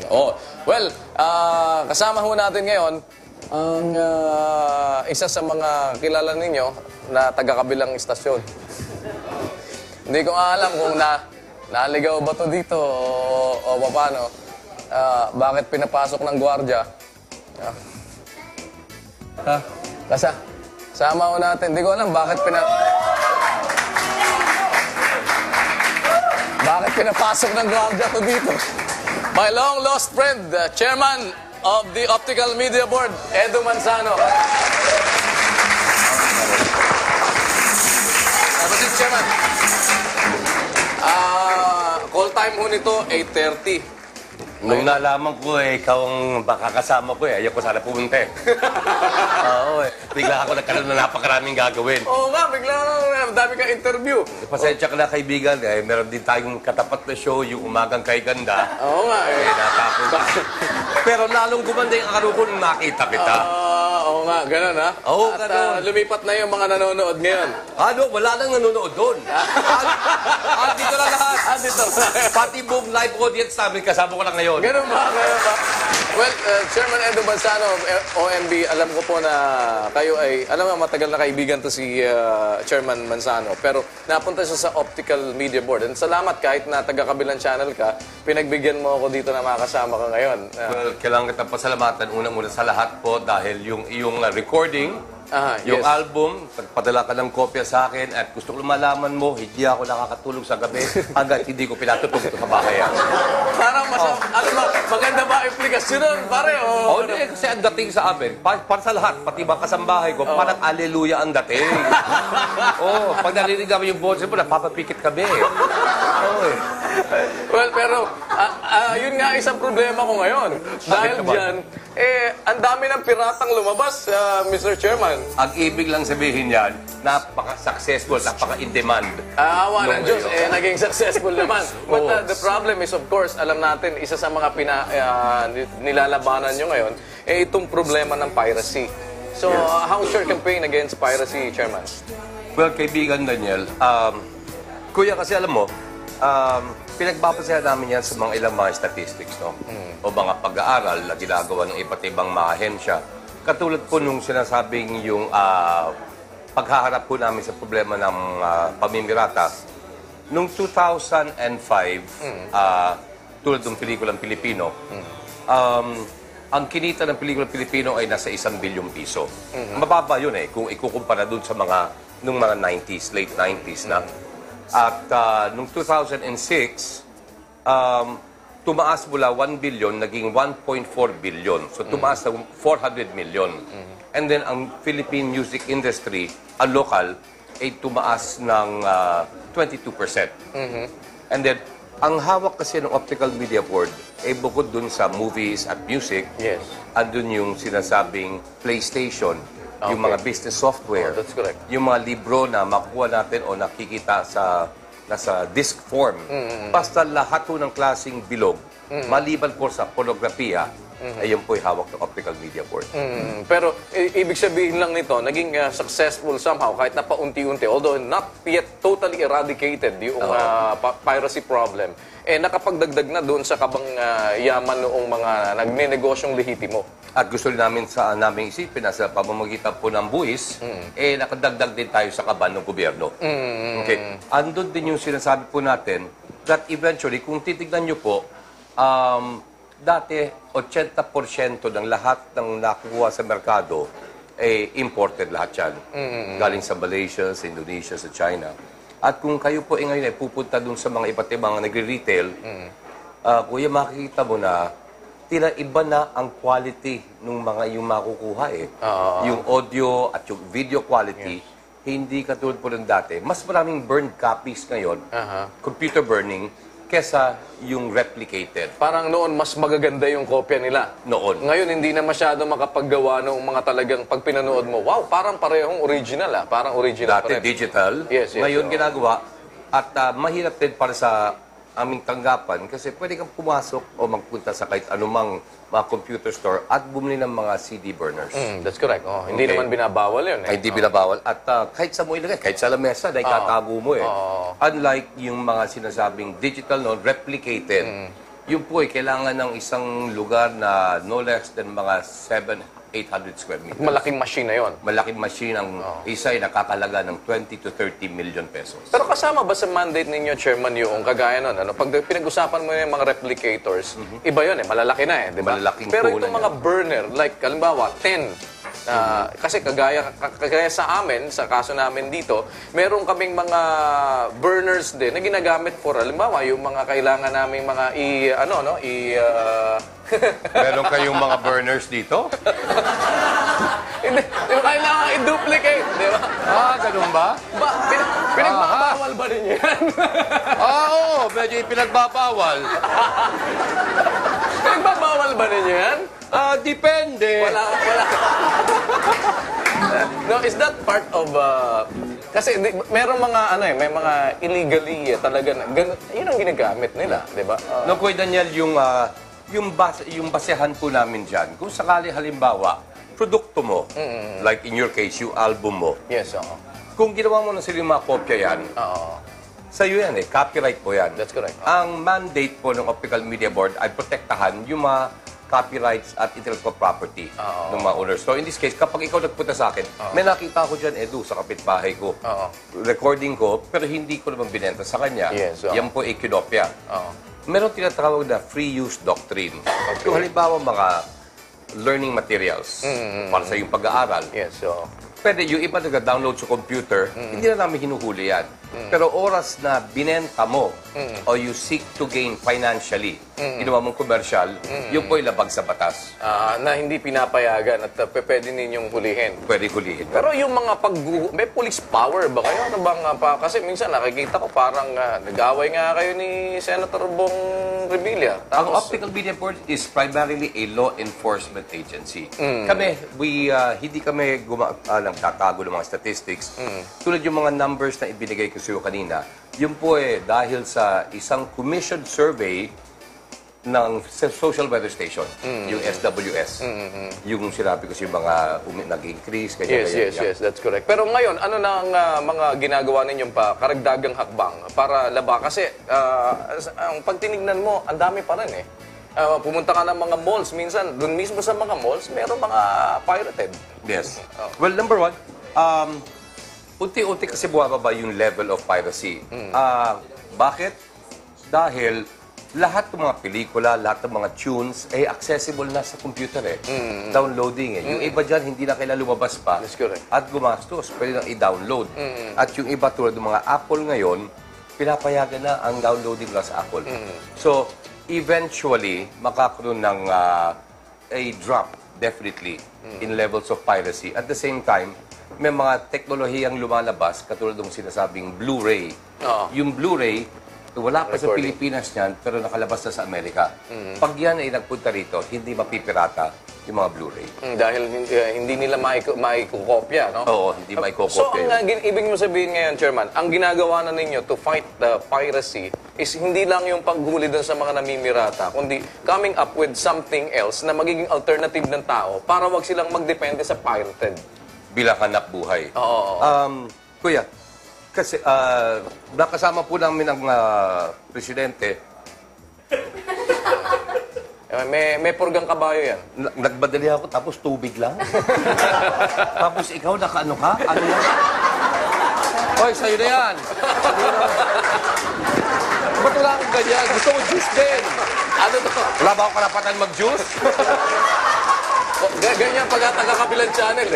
Oh, well, kasama ho natin ngayon ang isa sa mga kilala ninyo na taga-kabilang istasyon. Hindi ko alam kung naligaw ba to dito o paano. Bakit pinapasok ng gwardiya? Sama ho natin. Hindi ko alam bakit pinapasok ng gwardiya to dito. My long-lost friend, Chairman of the Optical Media Board, Edu Manzano. Mr. Chairman, call time ho nito, 8:30. Nung nalaman ko ikaw ang makakasama ko ayaw ko sana pumunta Oo bigla ako nagkaroon na napakaraming gagawin. Oo nga, bigla dami kang interview. Pasensya ka na kaibigan, meron din tayong katapat na show, yung Umagang Kay Ganda. Oo nga natapos. Pero lalong gumanda yung araw ko nung nakita kita. Oo nga, ganun ha? Oo, At lumipat na yung mga nanonood ngayon. Wala nang nanonood doon. Dito na lahat. Dito. Pati buong live audience namin, kasama ko lang ngayon. Ganun ba? Well, Chairman Edu Manzano of OMB, alam ko po na kayo ay, alam mo, matagal na kaibigan to si Chairman Manzano. Pero napunta siya sa Optical Media Board. And salamat kahit na taga-kabilang channel ka, pinagbigyan mo ako dito na makasama ka ngayon. Well, kailangan kitang pasalamatan unang-una sa lahat po dahil yung recording, yung album, padala ka ng kopya sa akin at gusto ko malaman mo, hindi ako nakakatulog sa gabi hanggat hindi ko pinatutog ito sa bahay. Parang maganda ba implikasyon nun, pare? Hindi, kasi ang dating sa amin, para sa lahat, pati mga kasambahay ko, parang aleluya ang dating. Pag narinig namin yung boses mo, napapapikit kami. Well, pero yun nga isang problema ko ngayon. Dahil dyan, ang dami ng piratang lumabas, Mr. Chairman. Ang ibig lang sabihin yan, napaka-successful, napaka-in-demand. Awa ng Diyos, naging successful naman. But the problem is, of course, alam natin, isa sa mga nilalabanan nyo ngayon, itong problema ng piracy. So, how's your campaign against piracy, Chairman? Well, kaibigan Daniel, kuya kasi alam mo, pinagpapasayan namin yan sa mga ilang mga statistics, no? O mga pag-aaral na ginagawa ng iba't ibang mga ahensya. Katulad po nung sinasabing yung paghaharap po namin sa problema ng pamimirata. Noong 2005, tulad ng pelikulang Pilipino, ang kinita ng pelikulang Pilipino ay nasa 1 bilyong piso. Mababa yun kung ikukumpara dun sa nung mga 90s, late 90s na. At noong 2006, tumaas mula 1 billion, naging 1.4 billion. So tumaas na 400 million. And then ang Philippine music industry, ang local, ay tumaas ng 22%. And then, ang hawak kasi ng Optical Media Board ay bukod dun sa movies at music, andun yung sinasabing PlayStation, yung mga business software, that's correct. Yung mga libro na makukuha natin o nakikita sa nasa disc form. Basta lahat po ng klaseng bilog, maliban po sa pornografiya, ayun po hawak ng Optical Media Board. Pero ibig sabihin lang nito, naging successful somehow kahit na paunti-unti, although not yet totally eradicated yung piracy problem, nakapagdagdag na doon sa kabang yaman noong mga nagne-negosyong lehitimo. At gusto rin namin sa naming isipin na sa pamamagitan po ng buwis, nakadagdag din tayo sa kaban ng gobyerno. Okay. Andun din yung sinasabi po natin that eventually, kung titignan nyo po, dati 80% ng lahat ng nakukuha sa merkado imported lahat yan. Galing sa Malaysia, sa Indonesia, sa China. At kung kayo po ngayon pupunta dun sa mga iba't ibang nagre-retail, kuya, makikita mo na tila iba na ang quality ng mga yung makukuha Yung audio at yung video quality, hindi katulad po ng dati. Mas maraming burned copies ngayon, computer burning, kesa yung replicated. Parang noon, mas magaganda yung kopya nila. Noon. Ngayon, hindi na masyado makapaggawa ng mga talagang pag pinanood mo, wow, parang parehong original Parang original dati digital, ngayon ginagawa. At mahirap din para sa aming tanggapan kasi pwede kang pumasok o magpunta sa kahit anumang mga computer store at bumili ng mga CD burners. That's correct. Hindi naman binabawal yun. Hindi binabawal. At kahit sa mo ilagay, kahit sa lamesa, dahil tatago mo Unlike yung mga sinasabing digital, replicated. yun po ay kailangan ng isang lugar na no less than mga 800 square meters. Malaking machine na yon. Malaking machine ang isa ay nakakalaga ng 20 to 30 million pesos. Pero kasama ba sa mandate ninyo, Chairman, yung kagaya nun? Ano? Pag pinag-usapan mo yung mga replicators, iba yun malalaki na di ba? Malalaking Pero puhunan itong mga burner, like, halimbawa, 10, kasi kagaya sa amin, sa kaso namin dito, meron kaming mga burners din na ginagamit for, halimbawa, yung mga kailangan naming mga Meron kayong mga burners dito? hindi, yung kailangan i-duplicate, di ba? Ganun ba? Pinagbabawal ba ninyo yan? Oo, medyo ipinagbabawal. Pinagbabawal ba ninyo yan? Depende. Wala. No, is that part of kasi merong mga may mga illegally talaga na yun ang ginagamit nila, 'di ba? No, Kuya Daniel, yung basehan po namin dyan, kung sakali halimbawa, produkto mo, like in your case, yung album mo, Yes, oo. kung ginawa mo na sila yung mga kopya yan, Oo. sa'yo yan copyright po yan. That's correct. Ang mandate po ng Optical Media Board ay protektahan yung mga copyrights at intellectual property ng mga owners. So in this case, kapag ikaw nagpunta sa akin, may nakita ko dyan, Edu, sa kapitbahay ko. Recording ko, pero hindi ko naman binenta sa kanya. Yes, Yan po ay kinopya. Oo. Meron tinatawag na free use doctrine. Kung halimbawa mga learning materials para sa iyong pag-aaral, Yes, so pwede yung iba nag-download sa computer, hindi na namin hinuhuli yan. Pero oras na binenta mo o you seek to gain financially, ginawa mong commercial, yun po ay labag sa batas. na hindi pinapayagan at pwede ninyong hulihin. Pwede hulihin. Pero yung mga may police power ba kayo? Ano bang kasi minsan nakikita ko parang nag-away nga kayo ni Senator Bong Revilla. Ang Optical Media Board is primarily a law enforcement agency. Kami, hindi kami nagtatago ng mga statistics. Tulad yung mga numbers na ibinigay ko sa iyo kanina, yun po dahil sa isang commissioned survey ng social weather station, yung SWS. Yung sinabi ko sa yung mga nag-increase, Yes, that's correct. Pero ngayon, ano na ang mga ginagawa ninyong karagdagang hakbang para laba? Kasi ang pagtinignan mo, ang dami pa rin pumunta ka ng mga malls, minsan, doon mismo sa mga malls, meron mga pirated. Yes. Well, number one, unti-unti kasi bumababa yung level of piracy. Bakit? Dahil lahat ng mga pelikula, lahat ng mga tunes ay accessible na sa computer Downloading Yung iba dyan, hindi na kailangan lumabas pa. That's correct. At gumastos, pwede nang i-download. At yung iba tulad ng mga Apple ngayon, pinapayagan na ang downloading lang sa Apple. So, eventually, makakaroon ng a drop, definitely, in levels of piracy. At the same time, may mga teknolohiyang lumalabas, katulad ng sinasabing Blu-ray. Yung Blu-ray, wala pa sa Pilipinas niyan, pero nakalabas na sa Amerika. Pag yan ay nagpunta rito, hindi mapipirata yung mga Blu-ray. Dahil hindi nila maikukopya, no? Oo, hindi So, maikokopya yun. ibig mo sabihin ngayon, Chairman, ang ginagawa na ninyo to fight the piracy is hindi lang yung paghuli dun sa mga namimirata, kundi coming up with something else na magiging alternative ng tao para wag silang magdepende sa pirated. Bilang hanap buhay. Oo. Kuya, kasi nakasama po namin ang presidente. May purgang kabayo yan. Nagbadali ako, tapos tubig lang. Tapos ikaw, nakaano ka? Ano yan? Hoy, sa'yo na yan. Ba't wala akong ganyan? Gusto ko juice din. Ano to? Wala ba ako karapatan mag-juice? Ganyan pag taga-kabilang channel